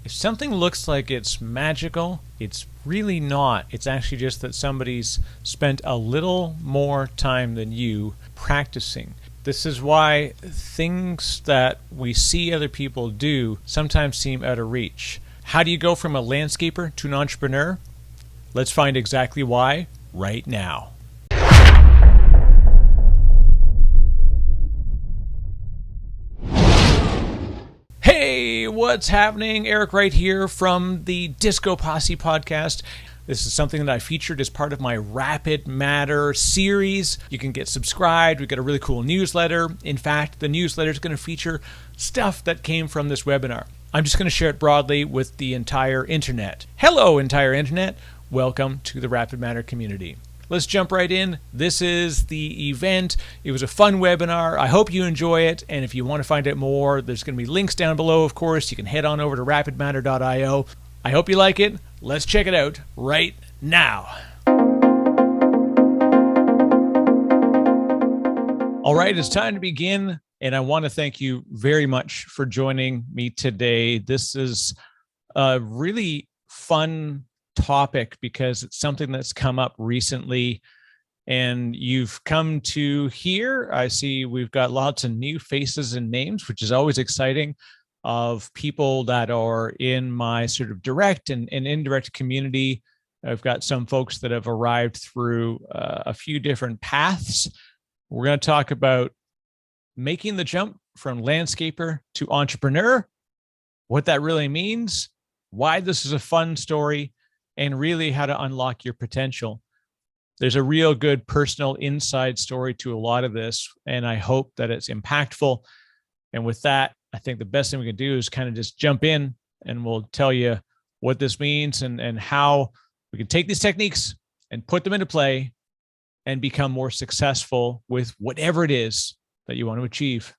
If something looks like it's magical, it's really not. It's actually just that somebody's spent a little more time than you practicing. This is why things that we see other people do sometimes seem out of reach. How do you go from a landscaper to an entrepreneur? Let's find exactly why right now. Hey, what's happening? Eric Wright here from the DiscoPosse podcast. This is something that I featured as part of my RapidMatter series. You can get subscribed. We've got a really cool newsletter. In fact, the newsletter is going to feature stuff that came from this webinar. I'm just going to share it broadly with the entire internet. Hello, entire internet. Welcome to the RapidMatter community. Let's jump right in. This is the event. It was a fun webinar. I hope you enjoy it. And if you want to find out more, there's going to be links down below, of course. You can head on over to rapidmatter.io. I hope you like it. Let's check it out right now. All right, it's time to begin. And I want to thank you very much for joining me today. This is a really fun topic because it's something that's come up recently and you've come to hear. I see we've got lots of new faces and names, which is always exciting, of people that are in my sort of direct and indirect community. I've got some folks that have arrived through a few different paths. We're going to talk about making the jump from landscaper to entrepreneur, what that really means, why this is a fun story, and really how to unlock your potential. There's a real good personal inside story to a lot of this, and I hope that it's impactful. And with that, I think the best thing we can do is kind of just jump in and we'll tell you what this means and how we can take these techniques and put them into play and become more successful with whatever it is that you want to achieve.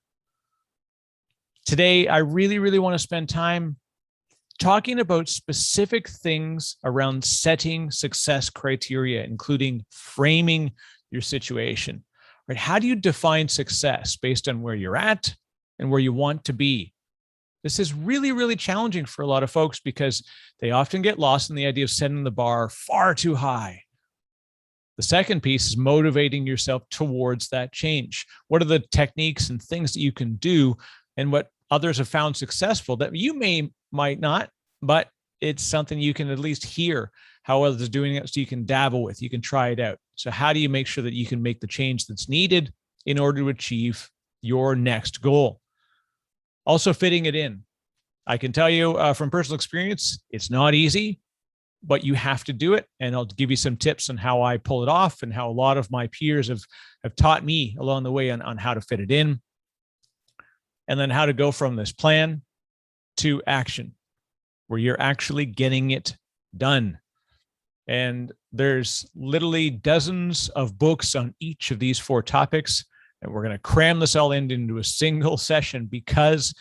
Today, I really want to spend time talking about specific things around setting success criteria, including framing your situation. Right? How do you define success based on where you're at and where you want to be? This is really challenging for a lot of folks because they often get lost in the idea of setting the bar far too high. The second piece is motivating yourself towards that change. What are the techniques and things that you can do and what others have found successful that you might not, but it's something you can at least hear how others are doing it so you can dabble with, you can try it out. So how do you make sure that you can make the change that's needed in order to achieve your next goal? Also fitting it in. I can tell you from personal experience, it's not easy, but you have to do it. And I'll give you some tips on how I pull it off and how a lot of my peers have taught me along the way on how to fit it in. And then how to go from this plan to action, where you're actually getting it done. And there's literally dozens of books on each of these four topics. And we're going to cram this all into a single session because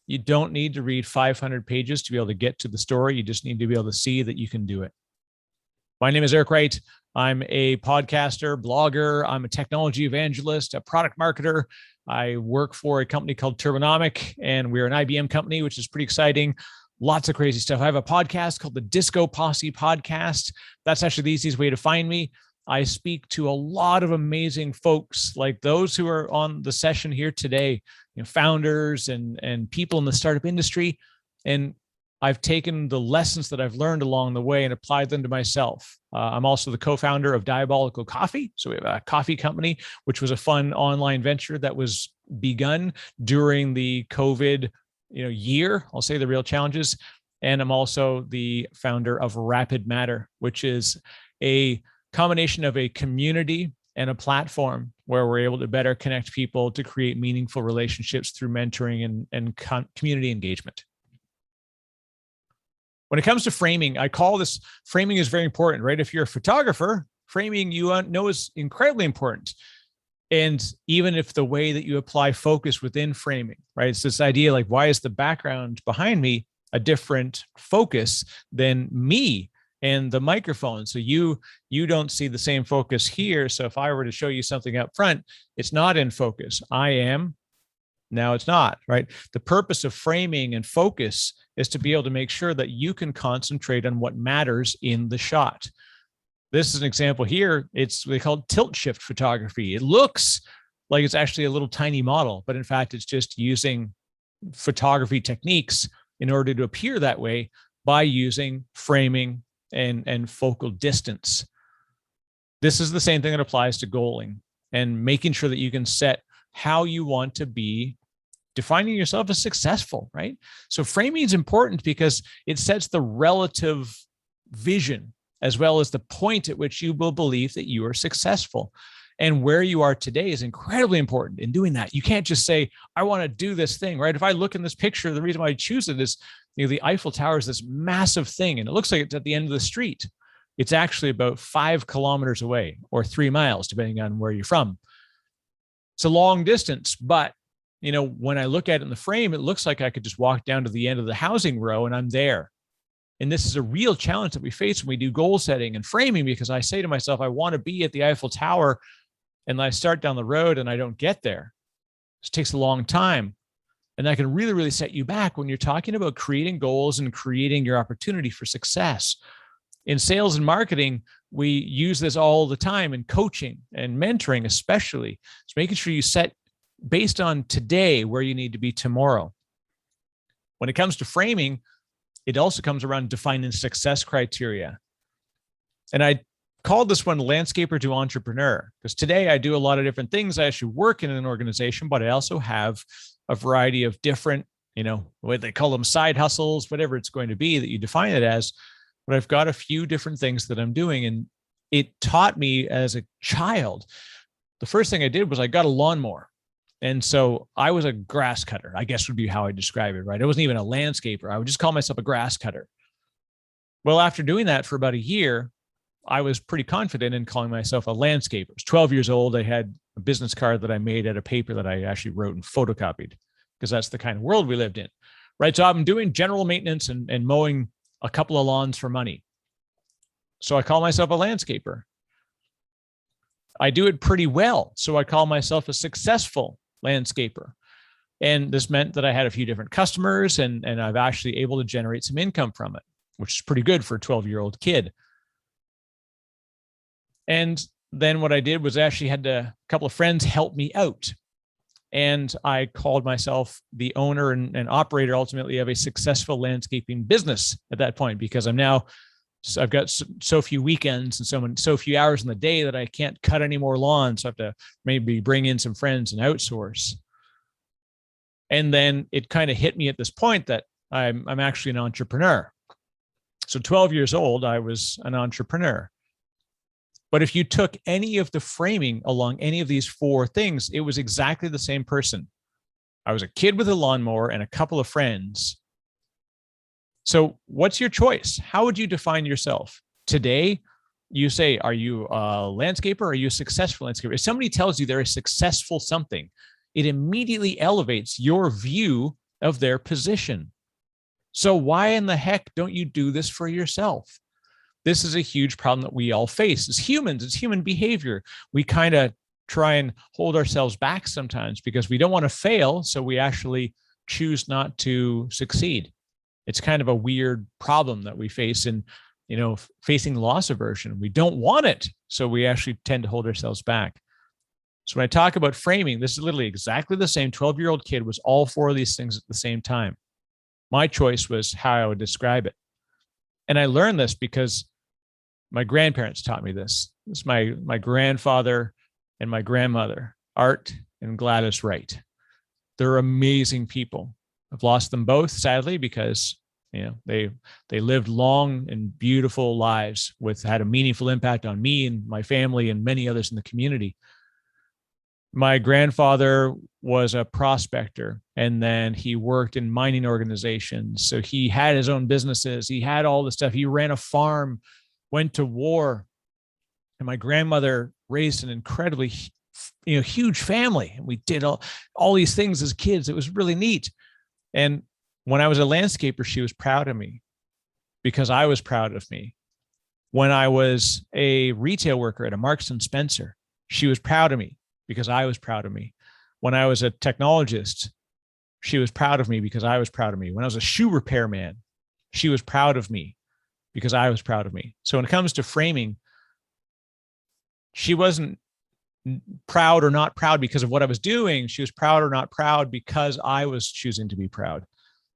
you don't need to read 500 pages to be able to get to the story. You just need to be able to see that you can do it. My name is Eric Wright. I'm a podcaster, blogger. I'm a technology evangelist, a product marketer. I work for a company called Turbonomic, and we're an IBM company, which is pretty exciting. Lots of crazy stuff. I have a podcast called the DiscoPosse podcast. That's actually the easiest way to find me. I speak to a lot of amazing folks like those who are on the session here today, founders and people in the startup industry. And I've taken the lessons that I've learned along the way and applied them to myself. I'm also the co-founder of Diabolical Coffee. So we have a coffee company, which was a fun online venture that was begun during the COVID year. I'll say the real challenges. And I'm also the founder of RapidMatter, which is a combination of a community and a platform where we're able to better connect people to create meaningful relationships through mentoring and community engagement. When it comes to framing, I call this framing is very important, right? If you're a photographer, framing you know is incredibly important. And even if the way that you apply focus within framing, right? It's this idea like, why is the background behind me a different focus than me and the microphone? So you don't see the same focus here. So if I were to show you something up front, it's not in focus. I am Now it's not, right? The purpose of framing and focus is to be able to make sure that you can concentrate on what matters in the shot. This is an example here. They call it tilt shift photography. It looks like it's actually a little tiny model, but in fact, it's just using photography techniques in order to appear that way by using framing and focal distance. This is the same thing that applies to goaling and making sure that you can set how you want to be, defining yourself as successful, right? So framing is important because it sets the relative vision as well as the point at which you will believe that you are successful. And where you are today is incredibly important in doing that. You can't just say, I want to do this thing, right? If I look in this picture, the reason why I choose it is, the Eiffel Tower is this massive thing, and it looks like it's at the end of the street. It's actually about 5 kilometers away or 3 miles, depending on where you're from. It's a long distance, but when I look at it in the frame, it looks like I could just walk down to the end of the housing row and I'm there. And this is a real challenge that we face when we do goal setting and framing, because I say to myself, I want to be at the Eiffel Tower, and I start down the road and I don't get there. It takes a long time. And that can really, really set you back when you're talking about creating goals and creating your opportunity for success. In sales and marketing, we use this all the time in coaching and mentoring, especially. It's making sure you set based on today where you need to be tomorrow. When it comes to framing, it also comes around defining success criteria. And I called this one landscaper to entrepreneur, because today I do a lot of different things. I actually work in an organization, but I also have a variety of different, what they call them, side hustles, whatever it's going to be that you define it as. But I've got a few different things that I'm doing. And it taught me as a child, the first thing I did was I got a lawnmower. And so I was a grass cutter, I guess would be how I describe it, right? I wasn't even a landscaper. I would just call myself a grass cutter. Well, after doing that for about a year, I was pretty confident in calling myself a landscaper. I was 12 years old. I had a business card that I made out of paper that I actually wrote and photocopied, because that's the kind of world we lived in, right? So I'm doing general maintenance and mowing a couple of lawns for money. So I call myself a landscaper. I do it pretty well. So I call myself a successful landscaper. And this meant that I had a few different customers, and I've actually able to generate some income from it, which is pretty good for a 12-year-old kid. And then what I did was actually had a couple of friends help me out. And I called myself the owner and operator ultimately of a successful landscaping business at that point, because I've got so few weekends and so few hours in the day that I can't cut any more lawns. So I have to maybe bring in some friends and outsource. And then it kind of hit me at this point that I'm actually an entrepreneur. So 12 years old, I was an entrepreneur. But if you took any of the framing along any of these 4 things, it was exactly the same person. I was a kid with a lawnmower and a couple of friends. So what's your choice? How would you define yourself? Today, you say, are you a landscaper or are you a successful landscaper? If somebody tells you they're a successful something, it immediately elevates your view of their position. So why in the heck don't you do this for yourself? This is a huge problem that we all face as humans. It's human behavior. We kind of try and hold ourselves back sometimes because we don't want to fail. So we actually choose not to succeed. It's kind of a weird problem that we face in, facing loss aversion. We don't want it. So we actually tend to hold ourselves back. So when I talk about framing, this is literally exactly the same. 12-year-old kid was all 4 of these things at the same time. My choice was how I would describe it. And I learned this because my grandparents taught me this. This is my grandfather and my grandmother, Art and Gladys Wright. They're amazing people. I've lost them both, sadly, because they lived long and beautiful lives had a meaningful impact on me and my family and many others in the community. My grandfather was a prospector, and then he worked in mining organizations. So he had his own businesses. He had all the stuff. He ran a farm, went to war. And my grandmother raised an incredibly, huge family. And we did all these things as kids. It was really neat. And when I was a landscaper, she was proud of me because I was proud of me. When I was a retail worker at a Marks and Spencer, she was proud of me because I was proud of me. When I was a technologist she was proud of me because I was proud of me. When I was a shoe repairman, she was proud of me because I was proud of me. So when it comes to framing, she wasn't proud or not proud because of what I was doing. She was proud or not proud because I was choosing to be proud.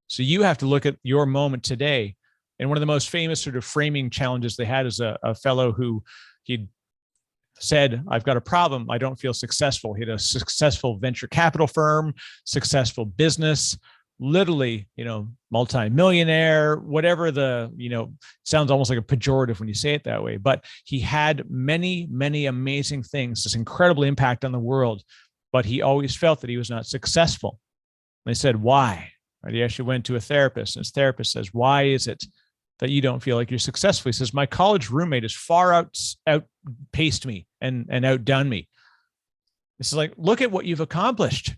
So you have to look at your moment today. And one of the most famous sort of framing challenges they had is a fellow who he'd said, I've got a problem. I don't feel successful. He had a successful venture capital firm, successful business, literally, multi-millionaire, whatever sounds almost like a pejorative when you say it that way. But he had many, many amazing things, this incredible impact on the world. But he always felt that he was not successful. And they said, why? Right? He actually went to a therapist, and his therapist says, why is it that you don't feel like you're successful? He says, my college roommate has far outpaced me and outdone me. This is like, look at what you've accomplished.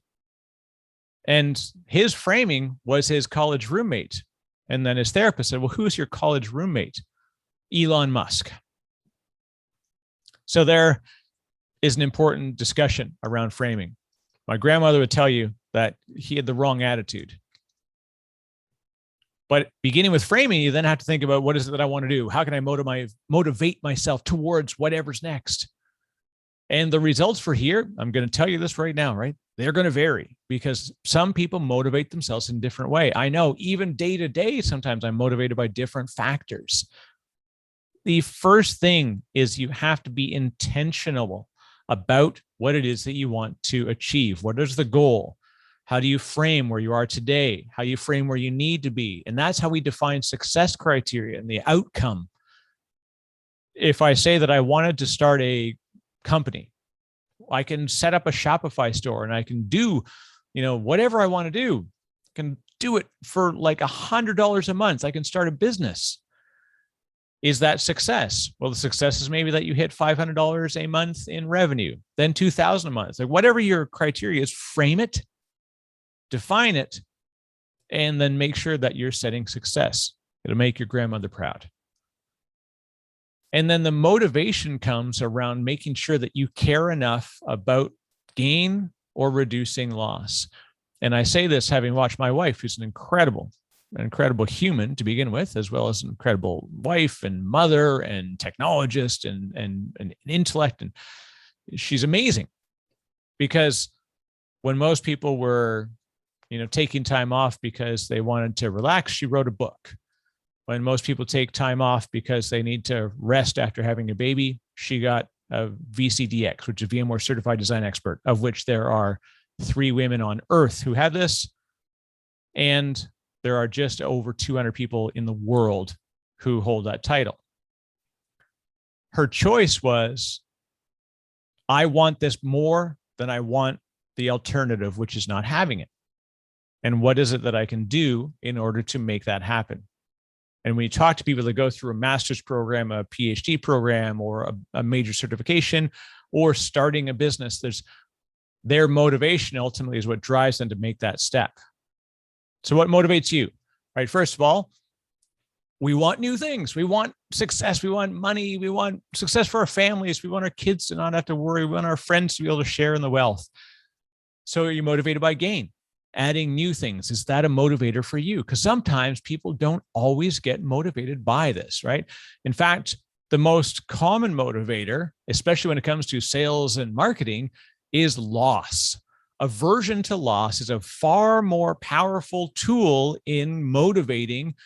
And his framing was his college roommate. And then his therapist said, well, who's your college roommate? Elon Musk. So there is an important discussion around framing. My grandmother would tell you that he had the wrong attitude. But beginning with framing, you then have to think about, what is it that I want to do? How can I motivate myself towards whatever's next? And the results for here, I'm going to tell you this right now, right? They're going to vary because some people motivate themselves in a different way. I know even day to day, sometimes I'm motivated by different factors. The first thing is you have to be intentional about what it is that you want to achieve. What is the goal? How do you frame where you are today? How you frame where you need to be? And that's how we define success criteria and the outcome. If I say that I wanted to start a company, I can set up a Shopify store and I can do, whatever I want to do. I can do it for like $100 a month. I can start a business. Is that success? Well, the success is maybe that you hit $500 a month in revenue, then $2,000 a month. Like whatever your criteria is, frame it, define it, and then make sure that you're setting success. It'll make your grandmother proud. And then the motivation comes around making sure that you care enough about gain or reducing loss. And I say this having watched my wife, who's an incredible human to begin with, as well as an incredible wife and mother and technologist and intellect. And she's amazing because when most people were, taking time off because they wanted to relax, she wrote a book. When most people take time off because they need to rest after having a baby, she got a VCDX, which is VMware Certified Design Expert, of which there are 3 women on earth who have this. And there are just over 200 people in the world who hold that title. Her choice was, I want this more than I want the alternative, which is not having it. And what is it that I can do in order to make that happen? And when you talk to people that go through a master's program, a PhD program, or a major certification, or starting a business, their motivation ultimately is what drives them to make that step. So what motivates you? Right? First of all, we want new things. We want success. We want money. We want success for our families. We want our kids to not have to worry. We want our friends to be able to share in the wealth. So are you motivated by gain? Adding new things, is that a motivator for you? Because sometimes people don't always get motivated by this, right? In fact, the most common motivator, especially when it comes to sales and marketing, is loss. Aversion to loss is a far more powerful tool in motivating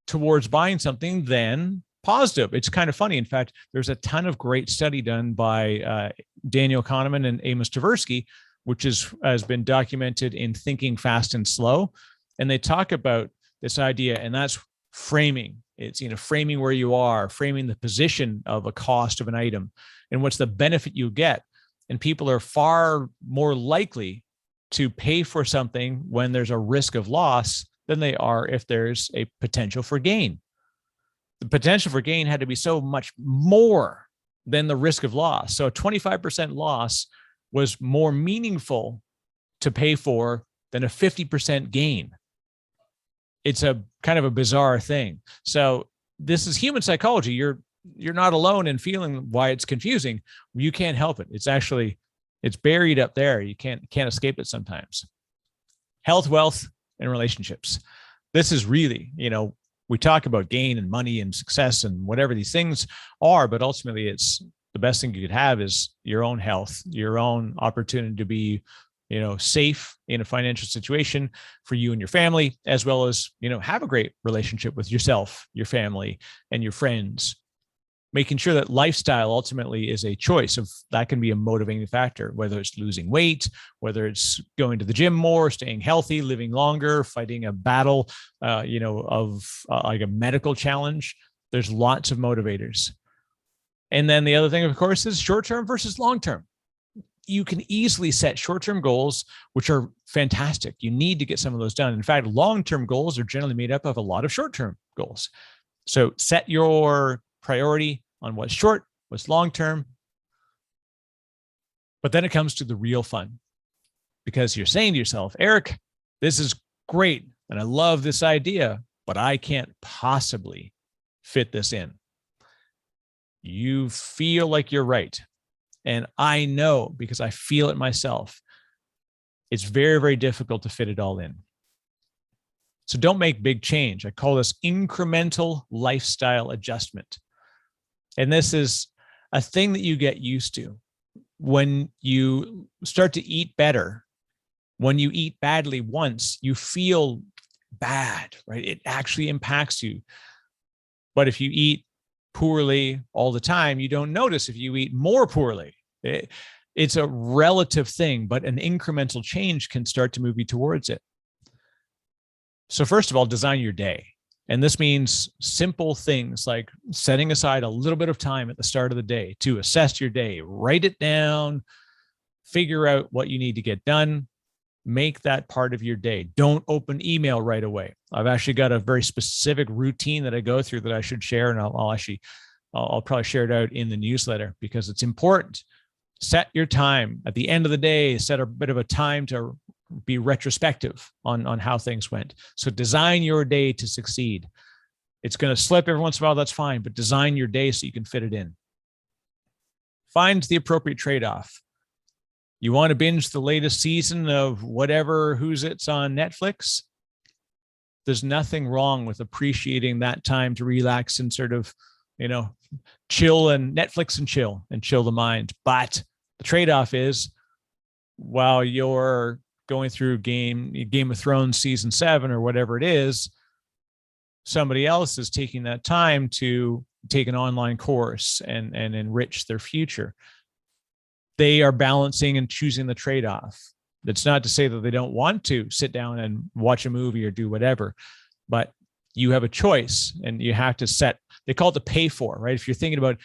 towards buying something than positive. It's kind of funny. In fact, there's a ton of great study done by Daniel Kahneman and Amos Tversky, which has been documented in Thinking Fast and Slow. And they talk about this idea, and that's framing. It's, framing where you are, framing the position of a cost of an item, and what's the benefit you get. And people are far more likely to pay for something when there's a risk of loss than they are if there's a potential for gain. The potential for gain had to be so much more than the risk of loss. So a 25% loss was more meaningful to pay for than a 50% gain. It's a kind of a bizarre thing. So this is human psychology. You're not alone in feeling why it's confusing. You can't help it. It's buried up there. You can't escape it sometimes. Health, wealth, and relationships. This is really, we talk about gain and money and success and whatever these things are, but ultimately it's the best thing you could have is your own health, your own opportunity to be, safe in a financial situation for you and your family, as well as, have a great relationship with yourself, your family, and your friends. Making sure that lifestyle ultimately is a choice of that can be a motivating factor, whether it's losing weight, whether it's going to the gym more, staying healthy, living longer, fighting a battle, of like a medical challenge. There's lots of motivators. And then the other thing, of course, is short-term versus long-term. You can easily set short-term goals, which are fantastic. You need to get some of those done. In fact, long-term goals are generally made up of a lot of short-term goals. So set your priority on what's short, what's long-term. But then it comes to the real fun, because you're saying to yourself, Eric, this is great. And I love this idea, but I can't possibly fit this in. You feel like you're right. And I know, because I feel it myself, it's very, very difficult to fit it all in. So don't make big change. I call this incremental lifestyle adjustment. And this is a thing that you get used to. When you start to eat better, when you eat badly once, you feel bad, right? It actually impacts you. But if you eat poorly all the time, you don't notice if you eat more poorly. It's a relative thing, but an incremental change can start to move you towards it. So first of all, design your day. And this means simple things like setting aside a little bit of time at the start of the day to assess your day, write it down, figure out what you need to get done, make that part of your day. Don't open email right away. I've actually got a very specific routine that I go through that I should share. And I'll probably share it out in the newsletter because it's important. Set your time at the end of the day, set a bit of a time to be retrospective on how things went. So design your day to succeed. It's going to slip every once in a while. That's fine, but design your day so you can fit it in. Find the appropriate trade-off. You want to binge the latest season of whatever who's it's on Netflix? There's nothing wrong with appreciating that time to relax and sort of, chill and Netflix and chill the mind. But the trade-off is while you're going through Game of Thrones season 7 or whatever it is, somebody else is taking that time to take an online course and enrich their future. They are balancing and choosing the trade-off. That's not to say that they don't want to sit down and watch a movie or do whatever, but you have a choice and you have to set, they call it the pay for, right? If you're thinking about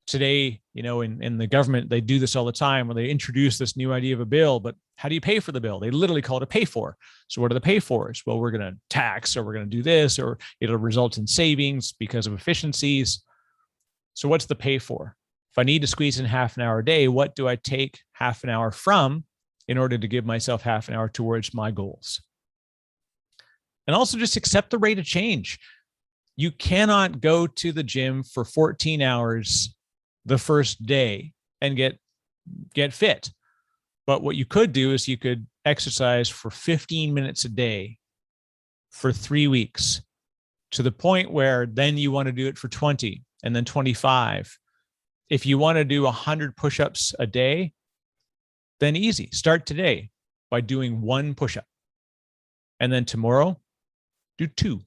today, in the government, they do this all the time when they introduce this new idea of a bill, but how do you pay for the bill? They literally call it a pay for. So what are the pay fors? Well, we're going to tax, or we're going to do this, or it'll result in savings because of efficiencies. So what's the pay for? If I need to squeeze in half an hour a day, what do I take half an hour from in order to give myself half an hour towards my goals? And also just accept the rate of change. You cannot go to the gym for 14 hours the first day and get fit. But what you could do is you could exercise for 15 minutes a day for 3 weeks, to the point where then you want to do it for 20 and then 25. If you want to do 100 push-ups a day, then easy. Start today by doing 1 push-up. And then tomorrow, do 2.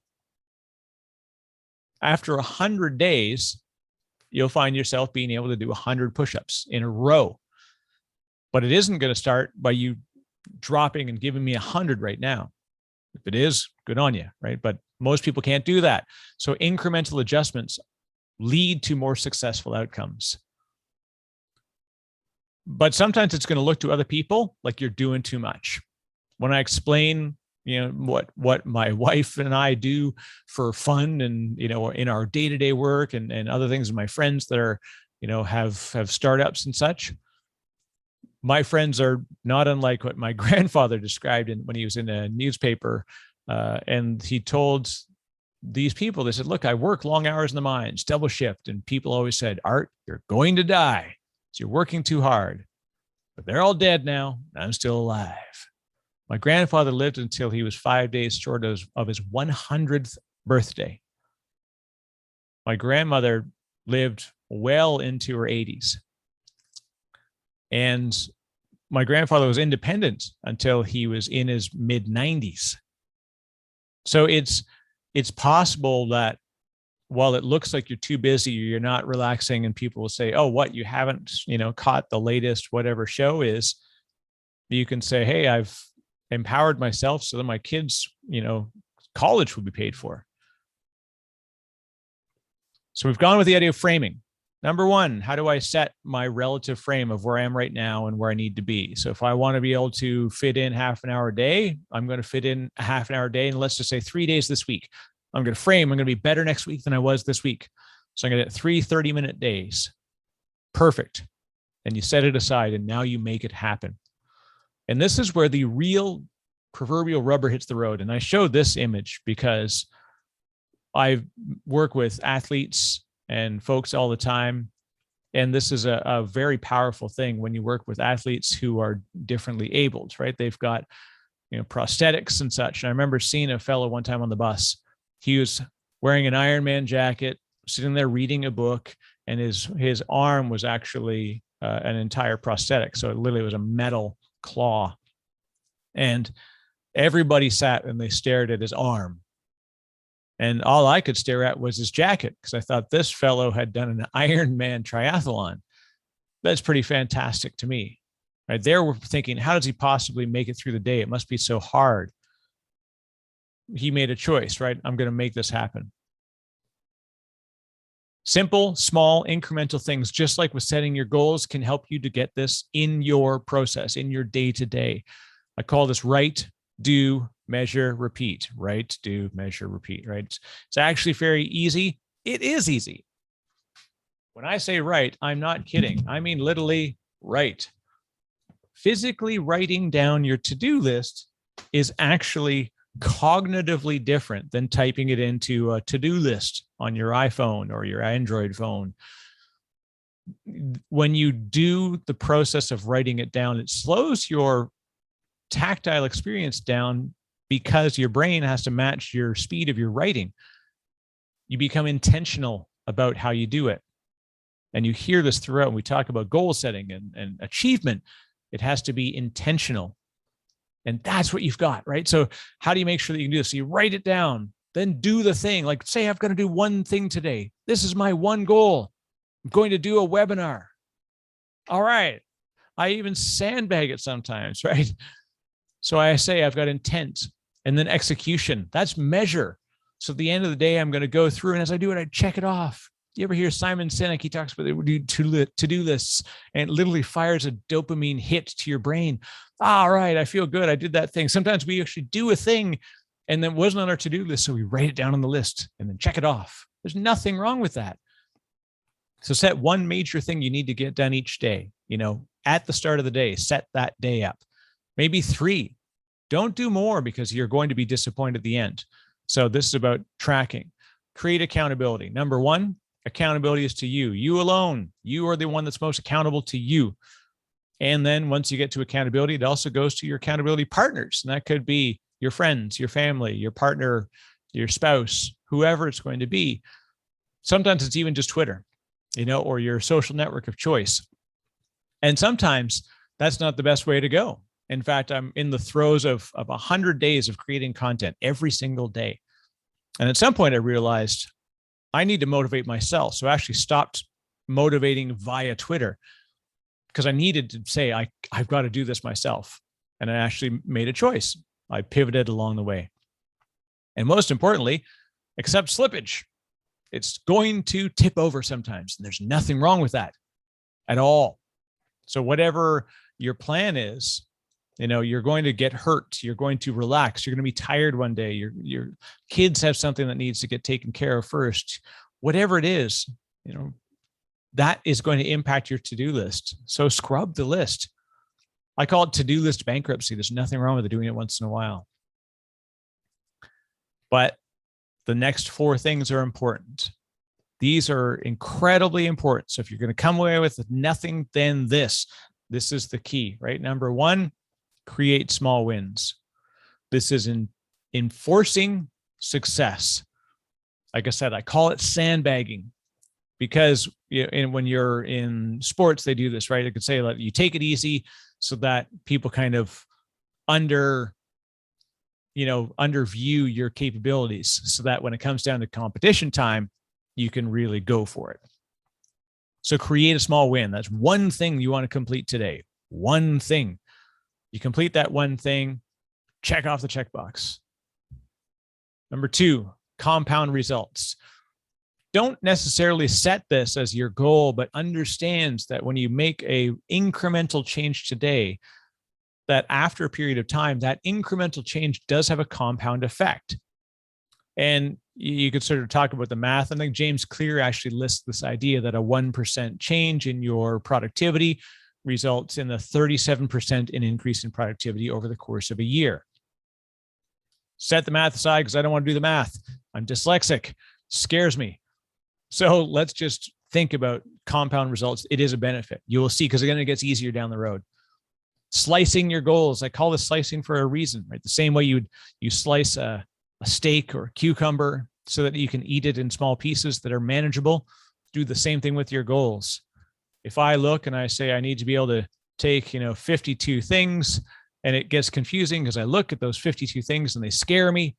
After 100 days, you'll find yourself being able to do 100 push-ups in a row. But it isn't going to start by you dropping and giving me 100 right now. If it is, good on you, right? But most people can't do that. So incremental adjustments lead to more successful outcomes. But sometimes it's going to look to other people like you're doing too much. When I explain, what my wife and I do for fun and, in our day-to-day work and other things, and my friends that are, have startups and such, my friends are not unlike what my grandfather described when he was in a newspaper. And he told these people, they said, look, I work long hours in the mines, double shift. And people always said, Art, you're going to die. So you're working too hard. But they're all dead now. I'm still alive. My grandfather lived until he was 5 days short of his 100th birthday. My grandmother lived well into her 80s. And my grandfather was independent until he was in his mid 90s. So it's possible that while it looks like you're too busy, you're not relaxing, and people will say, oh, what, you haven't, caught the latest whatever show is. You can say, hey, I've empowered myself so that my kids, college will be paid for. So we've gone with the idea of framing. Number one, how do I set my relative frame of where I am right now and where I need to be? So if I want to be able to fit in half an hour a day, I'm going to fit in a half an hour a day. And let's just say 3 days this week. I'm going to be better next week than I was this week. So I'm going to get 3 30-minute days. Perfect. And you set it aside, and now you make it happen. And this is where the real proverbial rubber hits the road. And I showed this image because I work with athletes and folks all the time. And this is a very powerful thing when you work with athletes who are differently abled, right? They've got, prosthetics and such. And I remember seeing a fellow one time on the bus. He was wearing an Ironman jacket, sitting there reading a book, and his arm was actually an entire prosthetic. So it literally was a metal claw. And everybody sat and they stared at his arm. And all I could stare at was his jacket, because I thought this fellow had done an Ironman triathlon. That's pretty fantastic to me. Right there, we're thinking, how does he possibly make it through the day? It must be so hard. He made a choice, right? I'm going to make this happen. Simple, small, incremental things, just like with setting your goals, can help you to get this in your process, in your day-to-day. I call this write, do, measure, repeat. Write, do, measure, repeat, right? It's actually very easy. It is easy. When I say write, I'm not kidding. I mean literally write. Physically writing down your to-do list is actually cognitively different than typing it into a to-do list on your iPhone or your Android phone. When you do the process of writing it down, it slows your tactile experience down because your brain has to match your speed of your writing. You become intentional about how you do it. And you hear this throughout when we talk about goal setting and achievement. It has to be intentional. And that's what you've got, right? So how do you make sure that you can do this? So you write it down, then do the thing. Like, say I've got to do one thing today. This is my one goal. I'm going to do a webinar. All right. I even sandbag it sometimes, right? So I say I've got intent and then execution. That's measure. So at the end of the day, I'm going to go through, and as I do it, I check it off. You ever hear Simon Sinek? He talks about to-do lists, and it literally fires a dopamine hit to your brain. All right, I feel good. I did that thing. Sometimes we actually do a thing and then wasn't on our to-do list, so we write it down on the list and then check it off. There's nothing wrong with that. So set one major thing you need to get done each day. At the start of the day, set that day up. Maybe 3. Don't do more because you're going to be disappointed at the end. So this is about tracking. Create accountability. Number 1, accountability is to you. You alone. You are the one that's most accountable to you. And then once you get to accountability, it also goes to your accountability partners. And that could be your friends, your family, your partner, your spouse, whoever it's going to be. Sometimes it's even just Twitter, or your social network of choice. And sometimes that's not the best way to go. In fact, I'm in the throes of 100 days of creating content every single day. And at some point I realized I need to motivate myself. So I actually stopped motivating via Twitter because I needed to say, I've got to do this myself. And I actually made a choice. I pivoted along the way. And most importantly, accept slippage. It's going to tip over sometimes. And there's nothing wrong with that at all. So whatever your plan is, you're going to get hurt. You're going to relax. You're going to be tired one day. Your kids have something that needs to get taken care of first. Whatever it is, that is going to impact your to-do list. So scrub the list. I call it to-do list bankruptcy. There's nothing wrong with doing it once in a while. But the next 4 things are important. These are incredibly important. So if you're going to come away with nothing, then this is the key, right? Number 1, create small wins. This is enforcing success. Like I said, I call it sandbagging because when you're in sports, they do this, right? I could say like you take it easy so that people kind of underview your capabilities so that when it comes down to competition time, you can really go for it. So create a small win. That's one thing you want to complete today. One thing. You complete that one thing, check off the checkbox. Number 2, compound results. Don't necessarily set this as your goal, but understands that when you make a incremental change today, that after a period of time, that incremental change does have a compound effect. And you could sort of talk about the math. I think James Clear actually lists this idea that a 1% change in your productivity results in a 37% increase in productivity over the course of a year. Set the math aside because I don't want to do the math. I'm dyslexic. Scares me. So let's just think about compound results. It is a benefit. You will see, because again, it gets easier down the road. Slicing your goals. I call this slicing for a reason, right? The same way you slice a steak or a cucumber so that you can eat it in small pieces that are manageable. Do the same thing with your goals. If I look and I say I need to be able to take 52 things, and it gets confusing because I look at those 52 things and they scare me,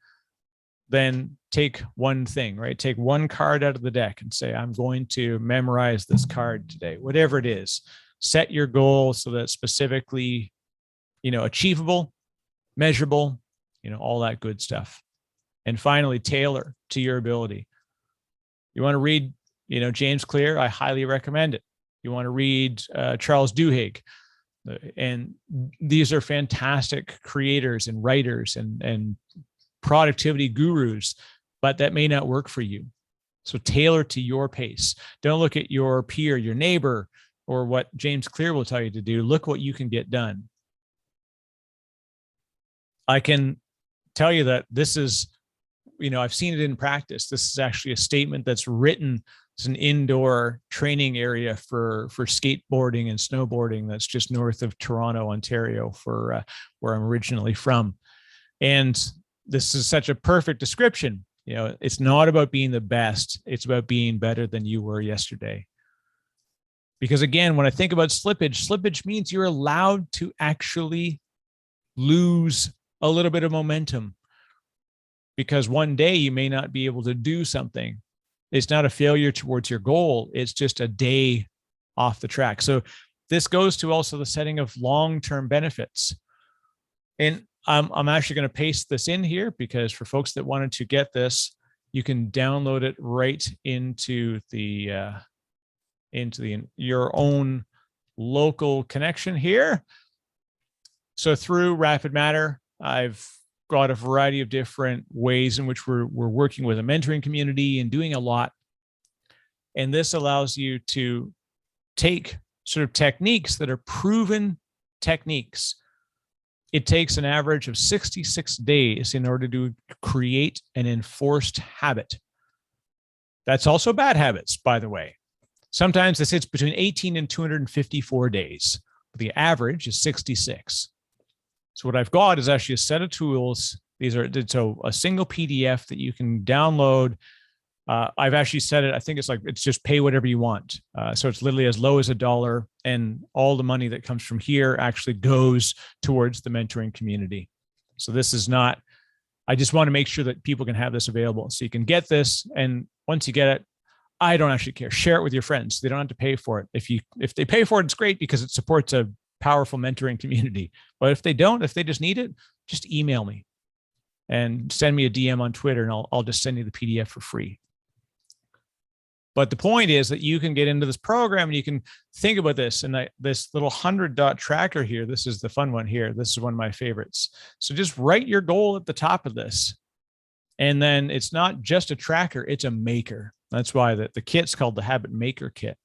then take one thing, right? Take one card out of the deck and say, I'm going to memorize this card today, whatever it is. Set your goal so that it's specifically, achievable, measurable, all that good stuff. And finally, tailor to your ability. You want to read, James Clear? I highly recommend it. You want to read Charles Duhigg. And these are fantastic creators and writers and productivity gurus, but that may not work for you. So tailor to your pace. Don't look at your peer, your neighbor, or what James Clear will tell you to do. Look what you can get done. I can tell you that this is, I've seen it in practice. This is actually a statement that's written. It's an indoor training area for skateboarding and snowboarding that's just north of Toronto, Ontario, for where I'm originally from. And this is such a perfect description. It's not about being the best. It's about being better than you were yesterday. Because again, when I think about slippage means you're allowed to actually lose a little bit of momentum. Because one day you may not be able to do something. It's not a failure towards your goal. It's just a day off the track. So this goes to also the setting of long-term benefits. And I'm actually going to paste this in here because for folks that wanted to get this, you can download it right into your own local connection here. So through RapidMatter, I've got a variety of different ways in which we're working with a mentoring community and doing a lot. And this allows you to take sort of techniques that are proven techniques. It takes an average of 66 days in order to create an enforced habit. That's also bad habits, by the way. Sometimes this sits between 18 and 254 days. But the average is 66. So what I've got is actually a set of tools. These are a single PDF that you can download. I've actually set it. I think it's just pay whatever you want. So it's literally as low as $1, and all the money that comes from here actually goes towards the mentoring community. So this is not. I just want to make sure that people can have this available. So you can get this, and once you get it, I don't actually care. Share it with your friends. They don't have to pay for it. If they pay for it, it's great because it supports a powerful mentoring community. But if they don't, if they just need it, just email me and send me a DM on Twitter, and I'll just send you the PDF for free. But the point is that you can get into this program and you can think about this. And this little 100-dot tracker here, this is the fun one here. This is one of my favorites. So just write your goal at the top of this. And then it's not just a tracker, it's a maker. That's why the kit's called the Habit Maker Kit.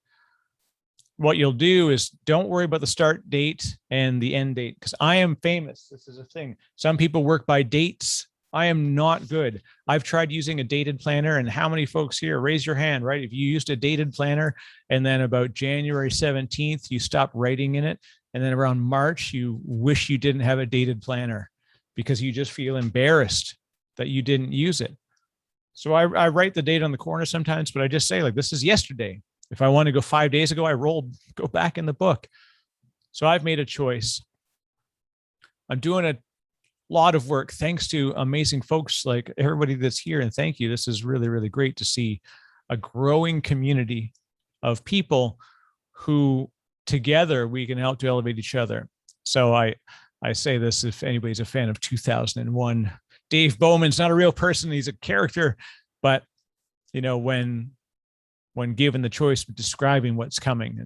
What you'll do is don't worry about the start date and the end date, because I am famous. This is a thing. Some people work by dates. I am not good. I've tried using a dated planner, and how many folks here, raise your hand, right? If you used a dated planner and then about January 17th, you stopped writing in it. And then around March, you wish you didn't have a dated planner because you just feel embarrassed that you didn't use it. So I write the date on the corner sometimes, but I just say, like, this is yesterday. If I want to go 5 days ago, go back in the book. So I've made a choice. I'm doing a lot of work thanks to amazing folks like everybody that's here. And thank you. This is really, really great to see a growing community of people who together we can help to elevate each other. So I say this, if anybody's a fan of 2001, Dave Bowman's not a real person. He's a character, but when given the choice of describing what's coming,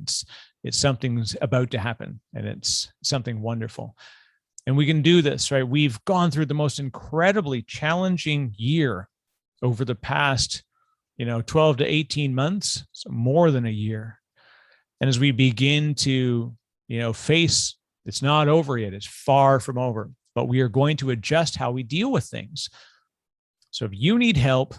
it's something's about to happen, and it's something wonderful. And we can do this, right? We've gone through the most incredibly challenging year over the past, 12 to 18 months, so more than a year. And as we begin to, face, it's not over yet. It's far from over, but we are going to adjust how we deal with things. So if you need help,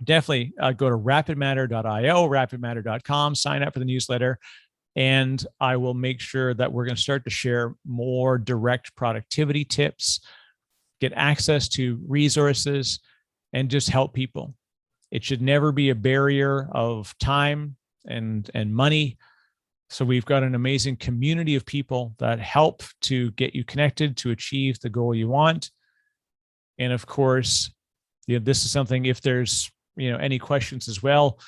definitely go to rapidmatter.io, rapidmatter.com, sign up for the newsletter, and I will make sure that we're going to start to share more direct productivity tips, get access to resources, and just help people. It should never be a barrier of time and money. So we've got an amazing community of people that help to get you connected to achieve the goal you want. And of course, this is something, if there's, any questions as well,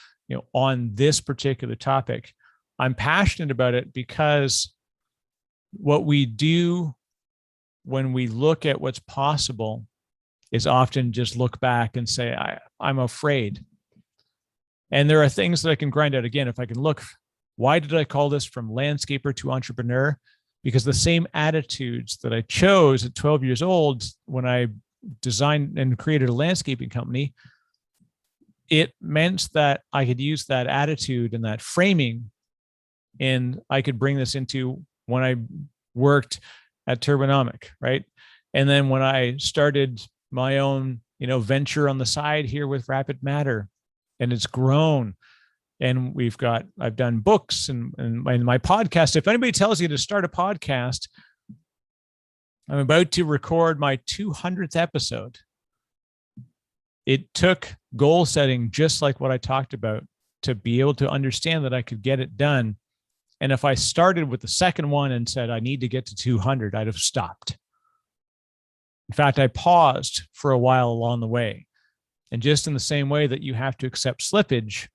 on this particular topic, I'm passionate about it because what we do when we look at what's possible is often just look back and say, I'm afraid. And there are things that I can grind out. Again, if I can look, why did I call this From Landscaper to Entrepreneur? Because the same attitudes that I chose at 12 years old when I designed and created a landscaping company, it meant that I could use that attitude and that framing, and I could bring this into when I worked at Turbonomic, right? And then when I started my own, venture on the side here with RapidMatter, and it's grown. And I've done books and my podcast. If anybody tells you to start a podcast, I'm about to record my 200th episode. It took goal setting, just like what I talked about, to be able to understand that I could get it done. And if I started with the second one and said, I need to get to 200, I'd have stopped. In fact, I paused for a while along the way. And just in the same way that you have to accept slippage,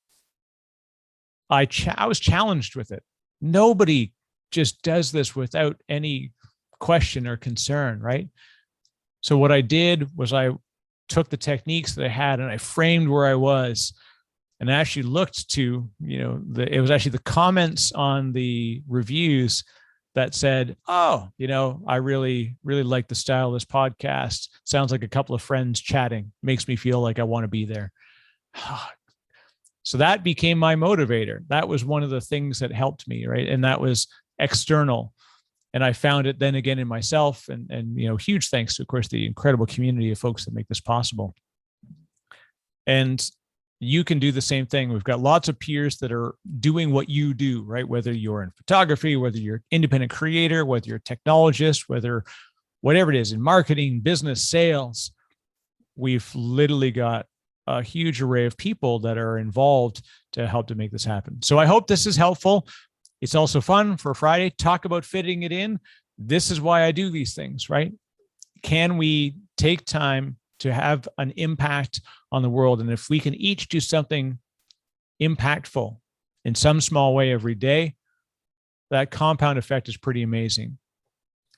I was challenged with it. Nobody just does this without any question or concern, right? So what I did was I took the techniques that I had and I framed where I was, and I actually looked to, it was actually the comments on the reviews that said, oh, I really, really like the style of this podcast. Sounds like a couple of friends chatting. Makes me feel like I want to be there. So that became my motivator. That was one of the things that helped me, right? And that was external. And I found it then again in myself, and huge thanks to, of course, the incredible community of folks that make this possible. And you can do the same thing. We've got lots of peers that are doing what you do, right? Whether you're in photography, whether you're an independent creator, whether you're a technologist, whatever it is, in marketing, business, sales, we've literally got a huge array of people that are involved to help to make this happen. So I hope this is helpful. It's also fun for Friday. Talk about fitting it in. This is why I do these things, right? Can we take time to have an impact on the world? And if we can each do something impactful in some small way every day, that compound effect is pretty amazing.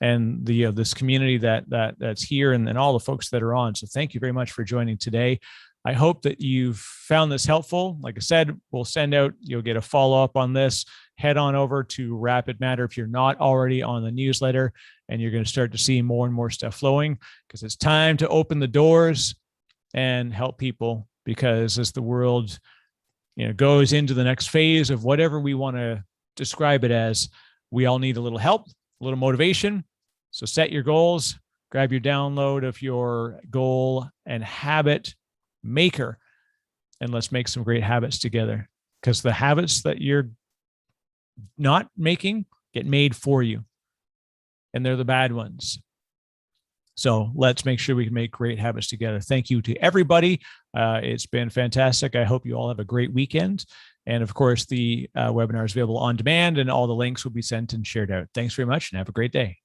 And this community that's here, and all the folks that are on. So thank you very much for joining today. I hope that you've found this helpful. Like I said, you'll get a follow-up on this. Head on over to RapidMatter if you're not already on the newsletter, and you're going to start to see more and more stuff flowing, because it's time to open the doors and help people. Because as the world, goes into the next phase of whatever we want to describe it as, we all need a little help, a little motivation. So set your goals, grab your download of your goal and habit maker, and let's make some great habits together, because the habits that you're not making get made for you, and they're the bad ones. So let's make sure we can make great habits together. Thank you to everybody. It's been fantastic. I hope you all have a great weekend. And of course, the webinar is available on demand, and all the links will be sent and shared out. Thanks very much, and have a great day.